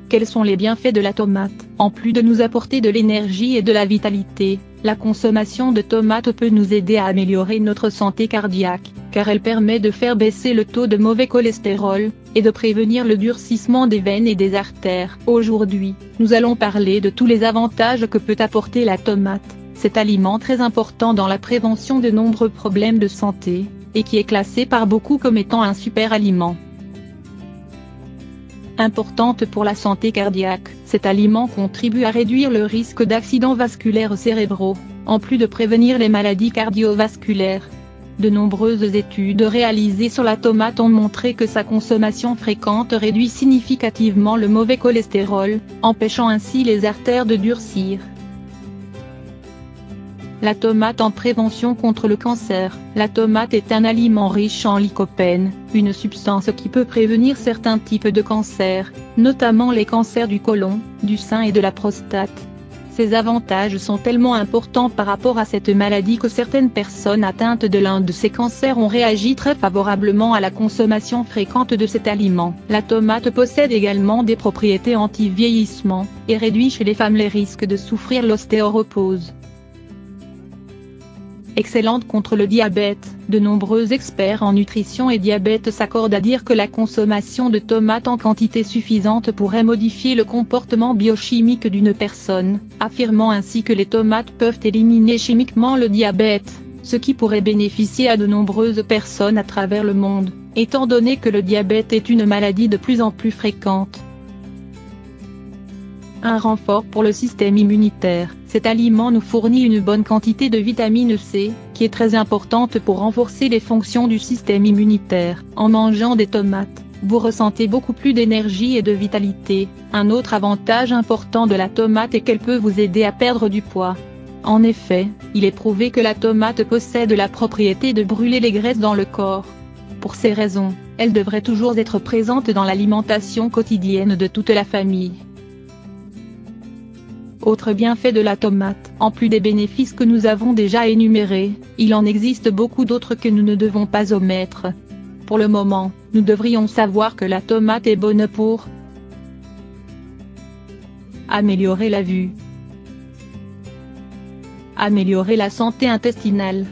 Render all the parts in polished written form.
Quels sont les bienfaits de la tomate? En plus de nous apporter de l'énergie et de la vitalité, la consommation de tomates peut nous aider à améliorer notre santé cardiaque, car elle permet de faire baisser le taux de mauvais cholestérol, et de prévenir le durcissement des veines et des artères. Aujourd'hui, nous allons parler de tous les avantages que peut apporter la tomate, cet aliment très important dans la prévention de nombreux problèmes de santé, et qui est classé par beaucoup comme étant un super aliment. Importante pour la santé cardiaque, cet aliment contribue à réduire le risque d'accidents vasculaires cérébraux, en plus de prévenir les maladies cardiovasculaires. De nombreuses études réalisées sur la tomate ont montré que sa consommation fréquente réduit significativement le mauvais cholestérol, empêchant ainsi les artères de durcir. La tomate en prévention contre le cancer. La tomate est un aliment riche en lycopène, une substance qui peut prévenir certains types de cancers, notamment les cancers du côlon, du sein et de la prostate. Ces avantages sont tellement importants par rapport à cette maladie que certaines personnes atteintes de l'un de ces cancers ont réagi très favorablement à la consommation fréquente de cet aliment. La tomate possède également des propriétés anti-vieillissement, et réduit chez les femmes les risques de souffrir l'ostéoporose. Excellente contre le diabète. De nombreux experts en nutrition et diabète s'accordent à dire que la consommation de tomates en quantité suffisante pourrait modifier le comportement biochimique d'une personne, affirmant ainsi que les tomates peuvent éliminer chimiquement le diabète, ce qui pourrait bénéficier à de nombreuses personnes à travers le monde, étant donné que le diabète est une maladie de plus en plus fréquente. Un renfort pour le système immunitaire. Cet aliment nous fournit une bonne quantité de vitamine C, qui est très importante pour renforcer les fonctions du système immunitaire. En mangeant des tomates, vous ressentez beaucoup plus d'énergie et de vitalité. Un autre avantage important de la tomate est qu'elle peut vous aider à perdre du poids. En effet, il est prouvé que la tomate possède la propriété de brûler les graisses dans le corps. Pour ces raisons, elle devrait toujours être présente dans l'alimentation quotidienne de toute la famille. Autre bienfait de la tomate. En plus des bénéfices que nous avons déjà énumérés, il en existe beaucoup d'autres que nous ne devons pas omettre. Pour le moment, nous devrions savoir que la tomate est bonne pour améliorer la vue, améliorer la santé intestinale,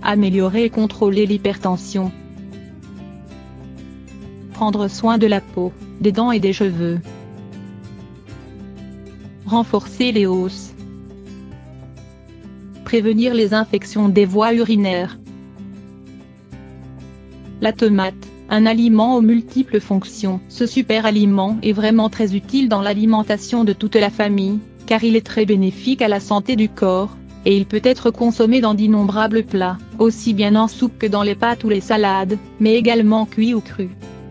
améliorer et contrôler l'hypertension, prendre soin de la peau, des dents et des cheveux, renforcer les os, prévenir les infections des voies urinaires. La tomate, un aliment aux multiples fonctions. Ce super aliment est vraiment très utile dans l'alimentation de toute la famille, car il est très bénéfique à la santé du corps, et il peut être consommé dans d'innombrables plats, aussi bien en soupe que dans les pâtes ou les salades, mais également cuit ou cru.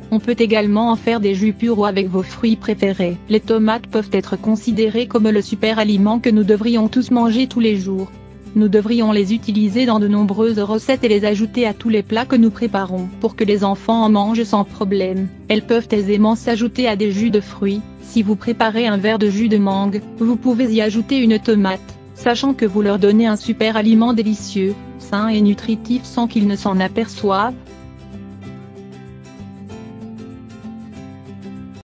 On peut également en faire des jus purs ou avec vos fruits préférés. Les tomates peuvent être considérées comme le super aliment que nous devrions tous manger tous les jours. Nous devrions les utiliser dans de nombreuses recettes et les ajouter à tous les plats que nous préparons pour que les enfants en mangent sans problème. Elles peuvent aisément s'ajouter à des jus de fruits. Si vous préparez un verre de jus de mangue, vous pouvez y ajouter une tomate, sachant que vous leur donnez un super aliment délicieux, sain et nutritif sans qu'ils ne s'en aperçoivent.